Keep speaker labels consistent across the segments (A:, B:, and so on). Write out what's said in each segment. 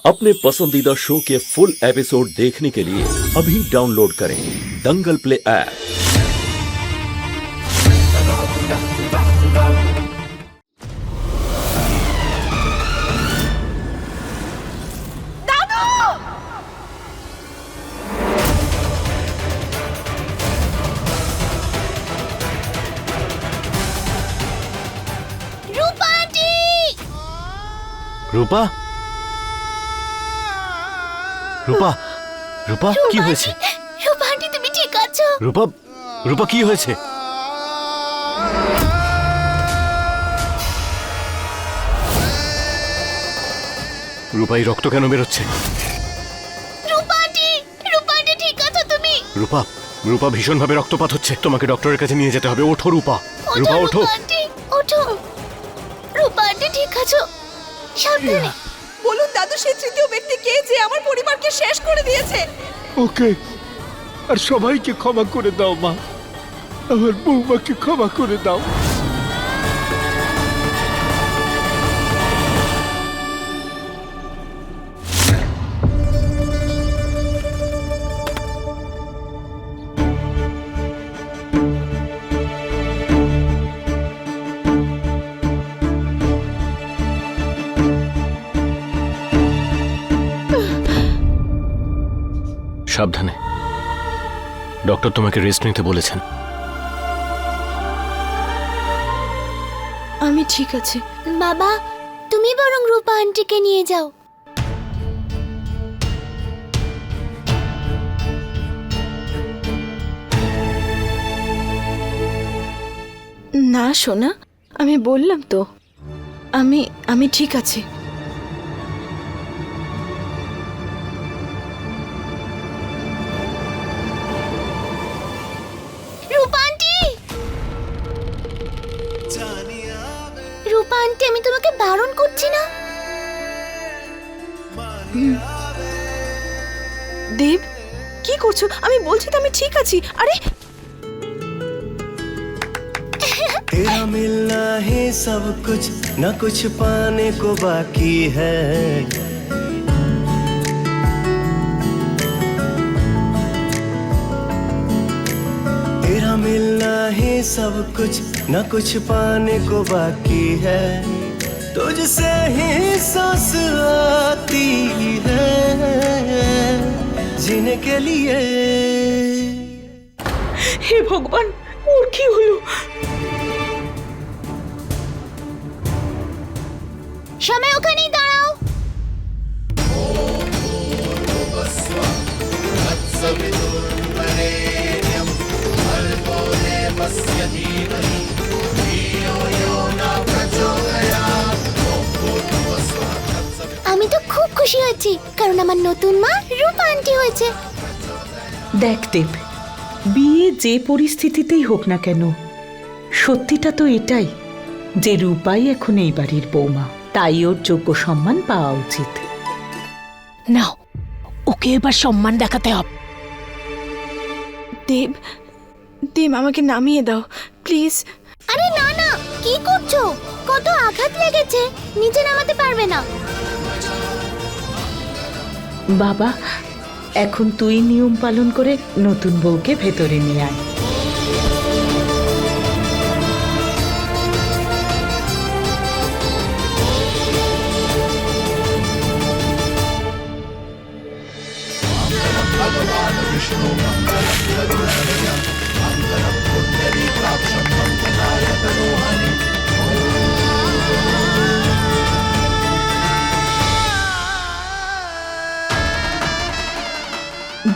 A: अपने पसंदीदा शो के फुल एपिसोड देखने के लिए अभी डाउनलोड करें दंगल प्ले ऐप।
B: রূপা রূপা রূপা কি হয়েছে?
C: রূপা আন্টি তুমি ঠিক আছো?
B: রূপা রূপা কি হয়েছে? রূপা এই রক্ত কেন বেরোচ্ছে?
C: রূপা আন্টি ঠিক আছো তুমি?
B: রূপা রূপা ভীষণ ভাবে রক্তপাত হচ্ছে, তোমাকে ডক্টরের কাছে নিয়ে যেতে হবে। ওঠো রূপা, রূপা ওঠো।
C: রূপা আন্টি ওঠো। রূপা আন্টি ঠিক আছো? সাবধানে
D: বলুন দাদু, সেই তৃতীয় ব্যক্তি কে যে আমার পরিবারকে শেষ করে দিয়েছে?
E: ওকে আর সবাইকে ক্ষমা করে দাও মা, আমার বৌমাকে ক্ষমা করে দাও।
B: সাবধানে, ডক্টর তোমাকে রেস্ট নিতে বলেছেন।
D: আমি ঠিক আছি
C: বাবা, তুমি বরং রূপা আন্টিকে নিয়ে যাও।
D: না সোনা, আমি বললাম তো আমি ঠিক আছি।
C: রূপা আন্টি, রূপা আন্টি আমি তোমাকে বারণ করছি না।
D: দেব কি করছো? আমি বলছি তো আমি ঠিক আছি। আরে
F: तेरा मिलना है सब कुछ, न कुछ पाने को बाकी है। तेरा मिलना है सब कुछ, न कुछ पाने को बाकी है। तुझसे ही सांस आती है जीने के लिए।
D: হে ভগবান, ওর কি হলো?
C: সময় ওখানেই দাঁড়াও। আমি তো খুব খুশি হয়েছি, কারণ আমার নতুন মা রূপা আন্টি হয়েছে।
G: দেখ দেব, বিয়ে যে পরিস্থিতিতেই হোক না কেন, সত্যিটা তো এটাই যে রূপাই এখন এই বাড়ির বৌমা, তাই ওর যোগ্য সম্মান পাওয়া উচিত।
H: নাও, ওকে এবার সম্মান দেখাতে হবে।
D: দেব দেব আমাকে নামিয়ে দাও প্লিজ।
C: আরে না না, কি করছো? কত আঘাত লেগেছে, নিচে নামাতে পারবে না।
G: বাবা, এখন তুই নিয়ম পালন করে নতুন বউকে ভেতরে নিয়ে আয়।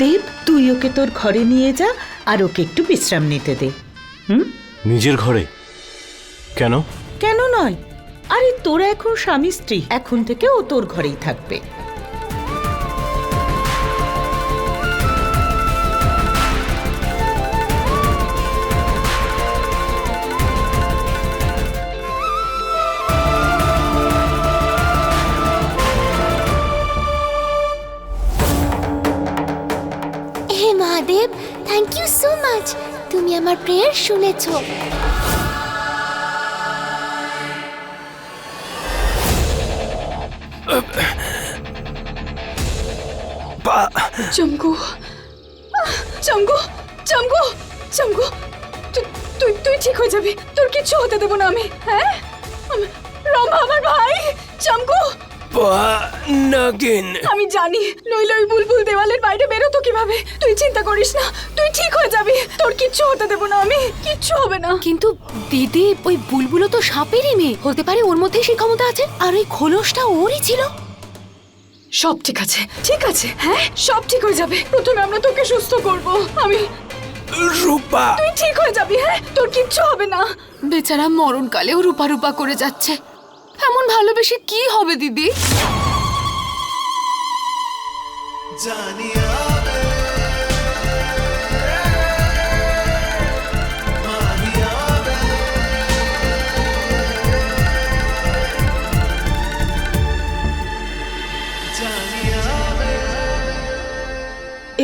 G: দেব, তুই ওকে তোর ঘরে নিয়ে যা আর ওকে একটু বিশ্রাম নিতে দে।
B: নিজের ঘরে? কেন?
G: কেন নয়, আরে তোরা এখন স্বামী স্ত্রী, এখন থেকে ও তোর ঘরেই থাকবে।
C: হে Mahadev, thank you so much, তুমি আমার প্রেয়ার শুনেছো।
D: চমকু চমকু চমকু চমকু তুই তুই ঠিক হয়ে যাবি, তোর কিচ্ছু হতে দেবো না আমি। হ্যাঁ রম্ভা আমার ভাই। চমকু আমি জানি, নইলে ওই বুলবুল দেওয়ালের বাইরে বেরোতো কিভাবে। তুই চিন্তা করিস না, তুই ঠিক হয়ে যাবি, তোর কিচ্ছু হতে দেবো না আমি, কিচ্ছু হবে না।
H: কিন্তু দিদি, ওই বুলবুলো তো সাপেরই মেয়ে, হতে পারে ওর মধ্যেই সেই ক্ষমতা আছে, আর ওই খোলসটা ওরই ছিল।
D: সব ঠিক আছে, ঠিক আছে, হ্যাঁ সব ঠিক হয়ে যাবে। প্রথমে আমরা তোকে সুস্থ করব। আমি রূপা, তুই ঠিক হয়ে যাবি, হ্যাঁ তোর কিচ্ছু হবে না।
H: বেচারা মরণকালেও রূপা রূপা করে যাচ্ছে, এমন ভালোবেসে কি হবে দিদি?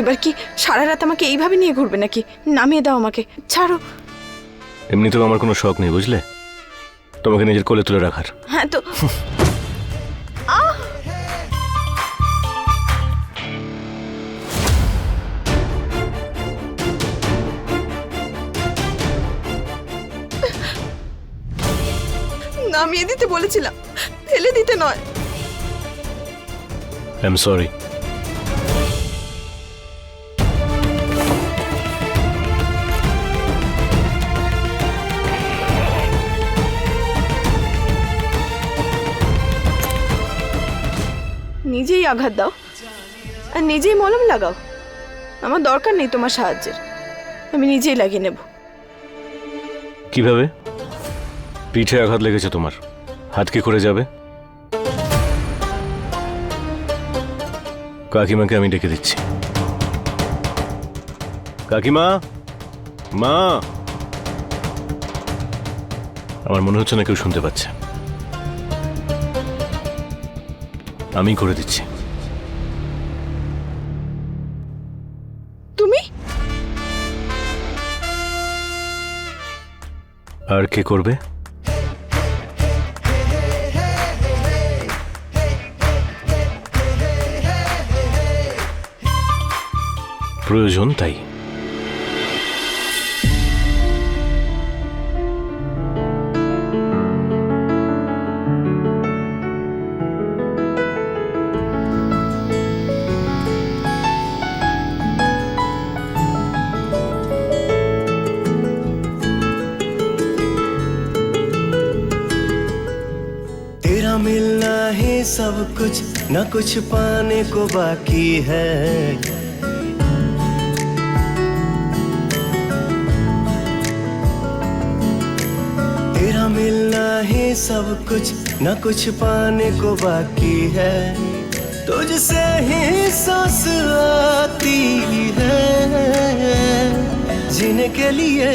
D: এবার কি সারা রাত আমাকে এইভাবে নিয়ে ঘুরবে নাকি? নামিয়ে দাও আমাকে, ছাড়ো।
B: এমনিতেও আমার কোনো শখ নেই বুঝলে, তোমাকে নিজের কোলে তুলে রাখার।
D: হ্যাঁ তো নামিয়ে দিতে বলেছিলাম, ফেলে দিতে নয়।
B: I am sorry.
D: নিজেই আঘাত দাও আর নিজেই মলম লাগাও, আমার দরকার নেই তোমার সাহায্যের, আমি নিজেই লাগিয়ে নেব।
B: কিভাবে? পিঠে আঘাত লেগেছে তোমার, হাত কি করে যাবে? কাকিমাকে আমি ডেকে দিচ্ছি। কাকিমা, মা। আমার মনে হচ্ছে না কেউ শুনতে পাচ্ছে, আমি করে দিচ্ছি।
D: তুমি?
B: আর কে করবে? প্রয়োজন তাই।
F: तेरा मिलना ही सब कुछ, न कुछ पाने को बाकी है। तेरा मिलना ही सब कुछ, न कुछ पाने को बाकी है। तुझसे ही सांस आती है, जीने के लिए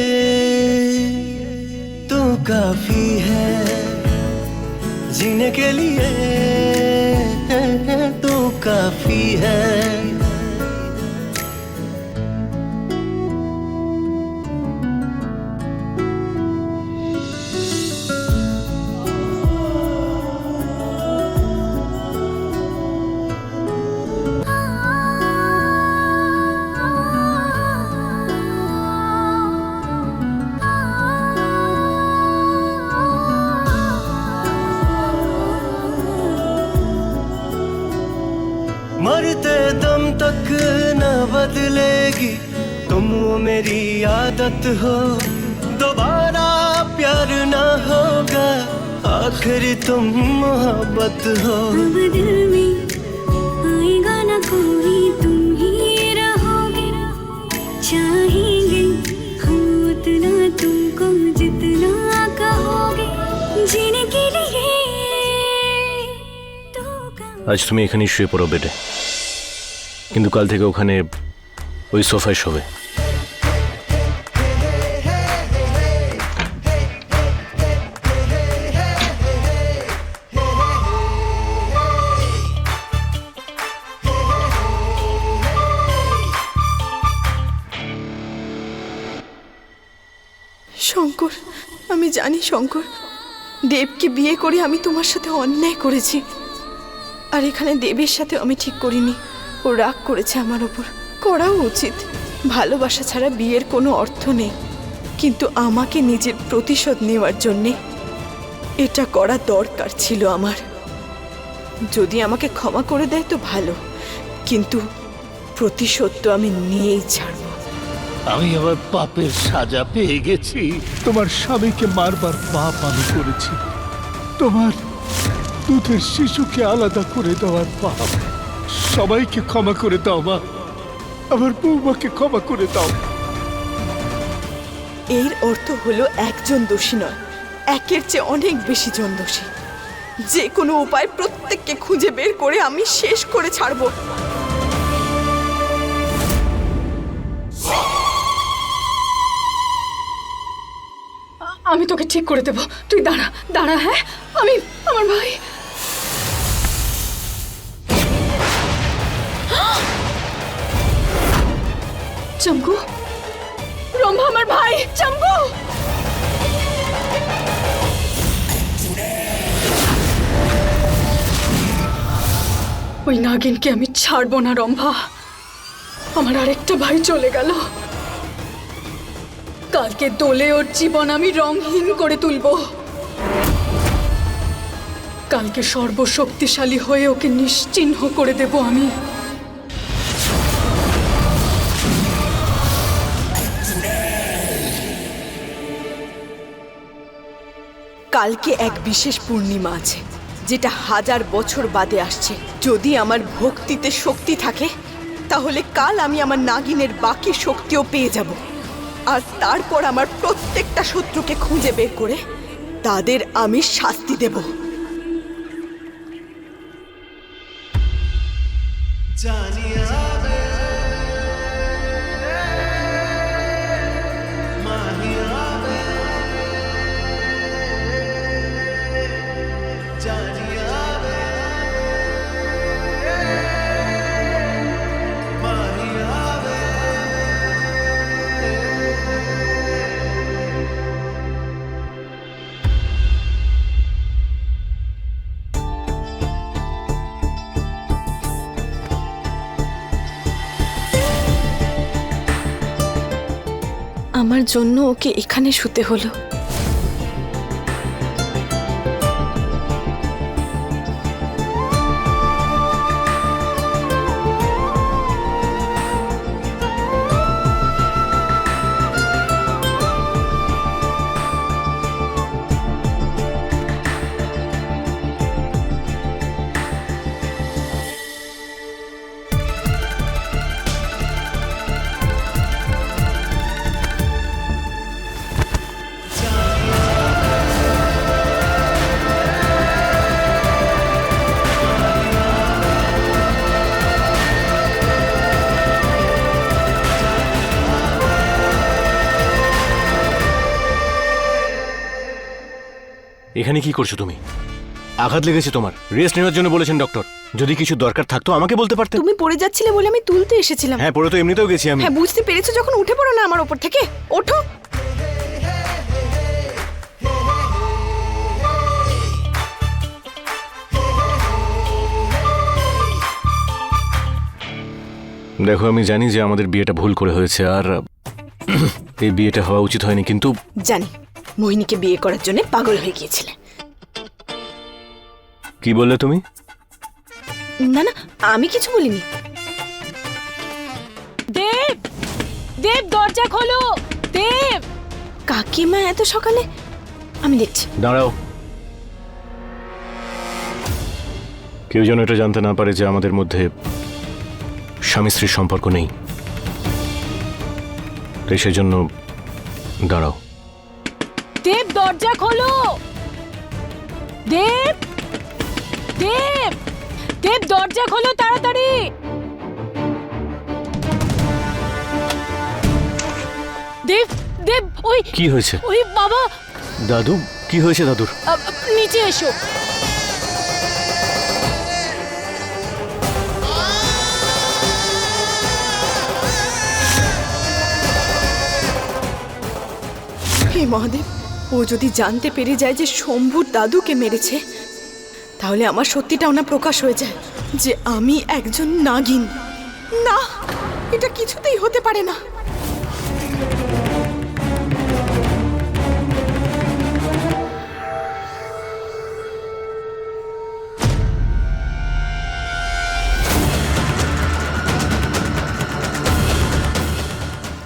F: तू काफी है। जीने के लिए तू काफी है। मरते दम तक न बदलेगी तुम, वो मेरी आदत हो। दोबारा प्यार ना होगा, आखिरी तुम मोहब्बत हो।
I: अब दिल में आएगा ना कोई, तुम ही रहोगे। चाहेंगे हम उतना तुमको, जितना कहोगे। जीने के लिए तो
B: আজ তুমি এখানে শুয়ে পড়ো বেডে, কিন্তু কাল থেকে ওখানে ওই সোফায় শোবে।
D: শঙ্কর, আমি জানি শঙ্কর, দেবকে বিয়ে করে আমি তোমার সাথে অন্যায় করেছি, আর এখানে দেবের সাথে আমি ঠিক করিনি। ও রাগ করেছে আমার ওপর, করাও উচিত। ভালোবাসা ছাড়া বিয়ের কোনো অর্থ নেই, কিন্তু আমাকে নিজের প্রতিশোধ নেওয়ার জন্যে এটা করা দরকার ছিল আমার। যদি আমাকে ক্ষমা করে দেয় তো ভালো, কিন্তু প্রতিশোধ তো আমি নিয়েই ছাড়ব।
E: আমি আমার পাপের সাজা পেয়ে গেছি। তোমার স্বামীকে মারবার পাপ আমি করেছি, তোমার দুধের শিশুকে আলাদা করে দেওয়ার পাপ। সবাইকে ক্ষমা করে দাও মা, আমার বৌমাকে ক্ষমা করে দাও।
D: এর অর্থ হলো একজন দোষী নয়, একের চেয়ে অনেক বেশি জন দোষী। যে কোনো উপায় প্রত্যেককে খুঁজে বের করে আমি শেষ করে ছাড়ব। আমি তোকে ঠিক করে দেব, তুই দাঁড়া দাঁড়া। হ্যাঁ, আমি আমার ভাই। চম্পু, রম্ভা আমার ভাই। চম্পু, ওই নাগিনকে আমি ছাড়বো না রম্ভা। আমার আরেকটা ভাই চলে গেল, কালকে দোলে ওর জীবন আমি রংহীন করে তুলব। কালকে সর্বশক্তিশালী হয়ে ওকে নিশ্চিহ্ন করে দেব আমি। কালকে এক বিশেষ পূর্ণিমা আছে, যেটা 1000 বছর বাদে আসছে। যদি আমার ভক্তিতে শক্তি থাকে তাহলে কাল আমি আমার নাগিনের বাকি শক্তিও পেয়ে যাব। আর তারপর আমার প্রত্যেকটা শত্রুকে খুঁজে বের করে তাদের আমি শাস্তি দেব। আমার জন্য ওকে এখানে শুতে হলো।
B: এখানে কি করছো তুমি? আঘাত লেগেছে তোমার, রেস্ট নেওয়ার জন্য বলেছেন ডক্টর। যদি কিছু দরকার থাকতো আমাকে বলতে পারতে।
D: তুমি পড়ে যাচ্ছিলে বলে আমি তুলতে এসেছিলাম।
B: হ্যাঁ, পড়ে তো এমনিতেও গেছি আমি।
D: হ্যাঁ, বুঝতে পেরেছো যখন উঠে পড়ো না আমার ওপর থেকে। ওঠো।
B: দেখো, আমি জানি যে আমাদের বিয়েটা ভুল করে হয়েছে, আর এই বিয়েটা হওয়া উচিত হয়নি, কিন্তু
D: জানি মোহিনীকে বিয়ে করার জন্য পাগল হয়ে গিয়েছিলে।
B: কি বললে তুমি?
D: না না, আমি কিছু বলিনি।
H: দেব, দেব দরজা খোলো। দেব,
D: কাকিমা এত সকালে? আমি দেখছি।
B: দাঁড়াও, কেউ যেন এটা জানতে না পারে যে আমাদের মধ্যে স্বামী স্ত্রীর সম্পর্ক নেই। তাই সেজন্য দাঁড়াও।
H: দেব দরজা খোলো। দেব, দেব, দেব দরজা খোলো তাড়াতাড়ি। দেব, দেব, ওই
B: কি হয়েছে?
H: ওই বাবা।
B: দাদু, কি হয়েছে দাদুর?
H: নিচে এসো।
D: হে মহাদেব, ও যদি জানতে পেরে যায় যে শম্ভুর দাদুকে মেরেছে, তাহলে আমার সত্যিটাও না প্রকাশ হয়ে যায় যে আমি একজন নাগিন। না, এটা কিছুতেই হতে পারে না।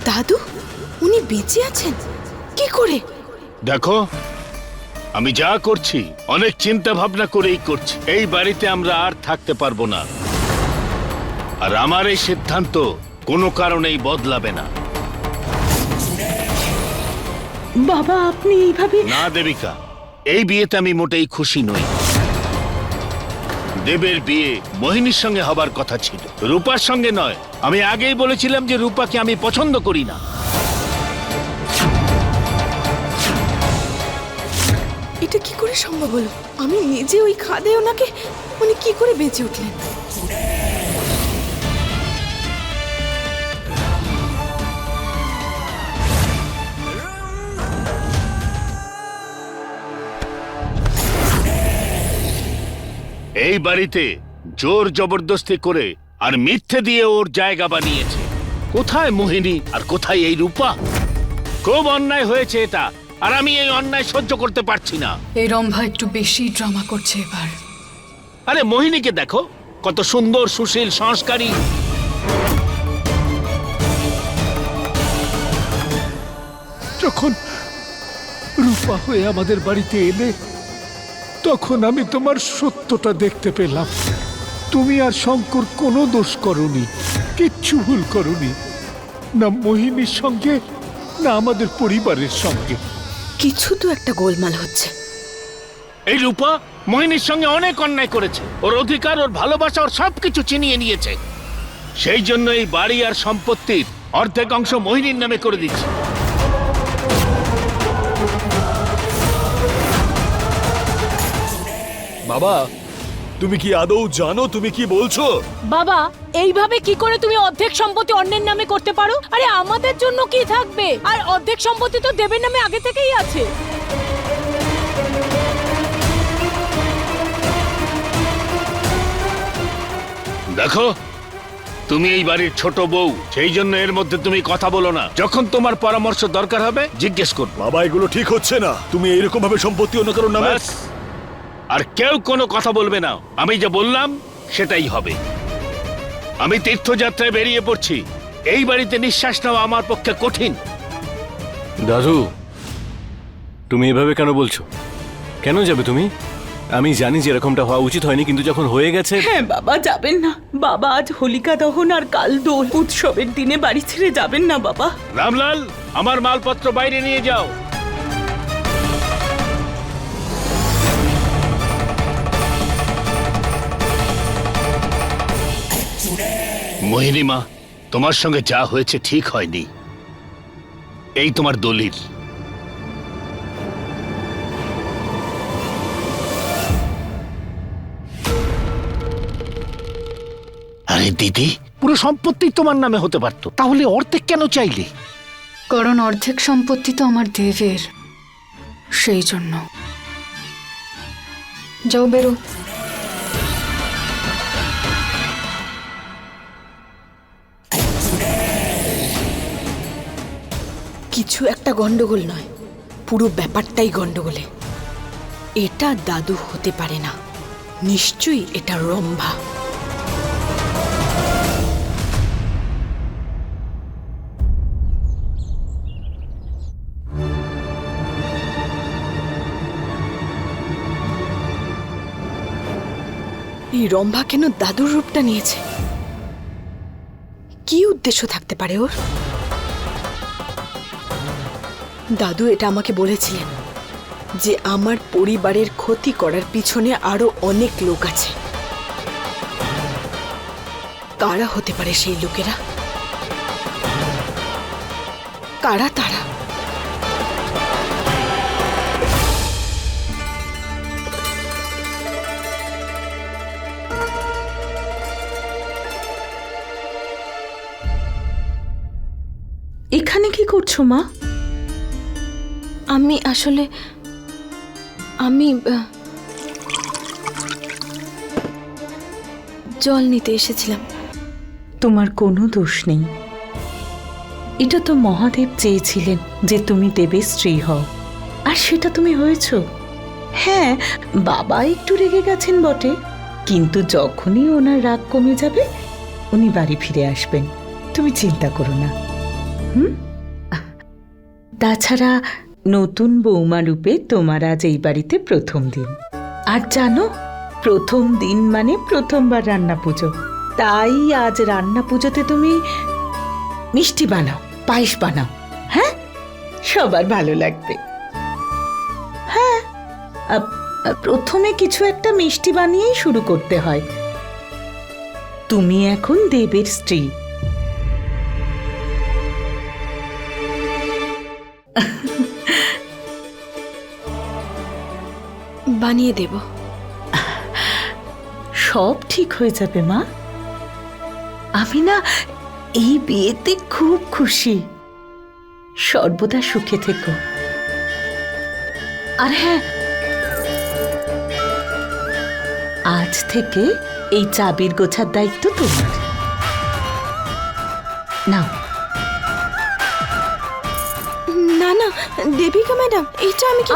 D: দাদু, উনি বেঁচে আছেন কি করে?
E: দেখো, আমি যা করছি অনেক চিন্তা ভাবনা করেই করছি। এই বাড়িতে আমরা আর থাকতে পারবো না, আর আমার এই সিদ্ধান্ত কোনো কারণেই বদলাবে না।
G: বাবা আপনি এইভাবে।
E: না দেবিকা, এই বিয়েতে আমি মোটেই খুশি নই। দেবের বিয়ে মোহিনীর সঙ্গে হবার কথা ছিল, রূপার সঙ্গে নয়। আমি আগেই বলেছিলাম যে রূপাকে আমি পছন্দ করি না।
D: এটা কি করে সম্ভব হলো? আমি নিজে ওই খাদে ওনাকে, উনি কি করে বেঁচে উঠলেন?
E: এই বাড়িতে জোর জবরদস্তি করে আর মিথ্যে দিয়ে ওর জায়গা বানিয়েছে। কোথায় মোহিনী আর কোথায় এই রূপা? খুব অন্যায় হয়েছে এটা, আর আমি এই অন্যায় সহ্য করতে পারছি না।
H: এই রম্ভা একটু বেশি ড্রামা করছে এবার।
E: আরে মোহিনীকে দেখো, কত সুন্দর, সুশীল, সংস্কারী। যখন রূপা হয়ে আমাদের বাড়িতে এলে, তখন আমি তোমার সত্যটা দেখতে পেলাম। তুমি আর শঙ্কর কোনো দোষ করনি, কিচ্ছু ভুল করনি, না মোহিনীর সঙ্গে না আমাদের পরিবারের সঙ্গে।
D: কিছু তো একটা গোলমাল হচ্ছে।
E: এই রূপা মোহিনীর সঙ্গে অনেক অন্যায় করেছে। ওর অধিকার, ওর ভালোবাসা, ওর সবকিছু ছিনিয়ে নিয়েছে। সেই জন্য এই বাড়ি আর সম্পত্তির অর্ধেক অংশ মোহিনীর নামে করে দিচ্ছে।
A: বাবা, তুমি কি আদৌ জানো তুমি কি বলছো?
H: বাবা, এইভাবে কি করে তুমি অর্ধেক সম্পত্তি অন্যের নামে করতে পারো? আরে আমাদের জন্য কি থাকবে? আর অর্ধেক সম্পত্তি তো দেবের নামে আগে থেকেই আছে।
E: দেখো, তুমি এই বাড়ির ছোট বউ, সেই জন্য এর মধ্যে তুমি কথা বলো না। যখন তোমার পরামর্শ দরকার হবে জিজ্ঞেস করবো।
A: বাবা, এগুলো ঠিক হচ্ছে না। তুমি এইরকম ভাবে সম্পত্তি অন্য কারোর নামে।
E: ব্যাস, আর কেউ কোনো কথা বলবে না। আমি যা বললাম সেটাই হবে। আমি তীর্থযাত্রায় বেরিয়ে পড়ছি। এই বাড়িতে নিঃশ্বাস নেওয়া আমার পক্ষে কঠিন।
B: দাদু, তুমি এভাবে কেন বলছো? কেন যাবে তুমি? আমি জানি যে এরকমটা হওয়া উচিত হয়নি, কিন্তু যখন হয়ে গেছে।
G: হ্যাঁ বাবা, যাবেন না। বাবা আজ হোলিকা দহন আর কাল দোল উৎসবের দিনে বাড়ি ছেড়ে যাবেন না বাবা।
E: রামলাল, আমার মালপত্র বাইরে নিয়ে যাও। মোহিনী মা, তোমার সঙ্গে যা হয়েছে ঠিক হয়নি। এই তোমার দলিল। আরে দিদি, পুরো সম্পত্তি তোমার নামে হতে পারতো, তাহলে অর্ধেক কেন চাইলে?
H: কারণ অর্ধেক সম্পত্তি তো আমার দেবের, সেই জন্য। যাও, বেরো।
D: কিছু একটা গন্ডগোল নয়, পুরো ব্যাপারটাই গন্ডগোলে। এটা দাদু হতে পারে না, নিশ্চয়ই এটা রম্ভা। এই রম্ভা কেন দাদুর রূপটা নিয়েছে? কি উদ্দেশ্য থাকতে পারে ওর? দাদু এটা আমাকে বলেছিলেন যে আমার পরিবারের ক্ষতি করার পিছনে আরো অনেক লোক আছে। কারা হতে পারে সেই লোকেরা? কারা তারা?
G: এখানে কি করছো মা?
C: আমি আসলে জল নিতে এসেছিলাম,
G: তোমার কোনো দোষ নেই। এটা তো মহাদেব চেয়েছিলেন যে তুমি দেবের স্ত্রী হও, আর সেটা তুমি হয়েছ। হ্যাঁ, বাবা একটু রেগে গেছেন বটে, কিন্তু যখনই ওনার রাগ কমে যাবে উনি বাড়ি ফিরে আসবেন, তুমি চিন্তা করো না। তাছাড়া নতুন বৌমা রূপে তোমার আজ এই বাড়িতে প্রথম দিন, আর জানো প্রথম দিন মানে প্রথমবার রান্না পুজো, তাই আজ রান্না পুজোতে তুমি মিষ্টি বানাও, পায়েস বানাও, হ্যাঁ সবার ভালো লাগবে। হ্যাঁ, প্রথমে কিছু একটা মিষ্টি বানিয়েই শুরু করতে হয়। তুমি এখন দেবের স্ত্রী।
D: বানিয়ে দেব।
G: সব ঠিক হয়ে যাবে মা। আমি না এই বিয়েতে খুব খুশি। সর্বদা সুখে থেকো। আর হ্যাঁ, আজ থেকে এই চাবির গোছার দায়িত্ব তোমার। নাও।
D: না না দেবিকা ম্যাডাম, এটা আমি কি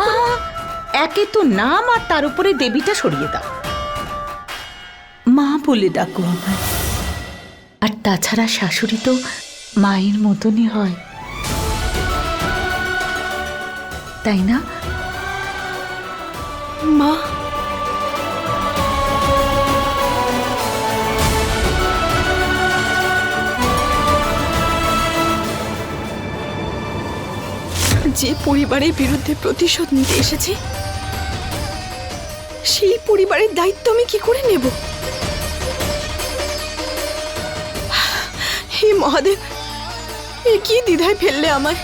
G: একে তো নাম, আর তার উপরে দেবীটা সরিয়ে দাও। মা বলে ডাকো আমায়। আর তাছাড়া শাশুড়ি তো মায়ের মতনই হয়, তাই না
D: মা? যে পরিবারের বিরুদ্ধে প্রতিশোধ নিতে এসেছি, সেই পরিবারের দায়িত্ব আমি কি করে নেব? হে মহাদেব, এ কি দ্বিধায় ফেললে আমায়।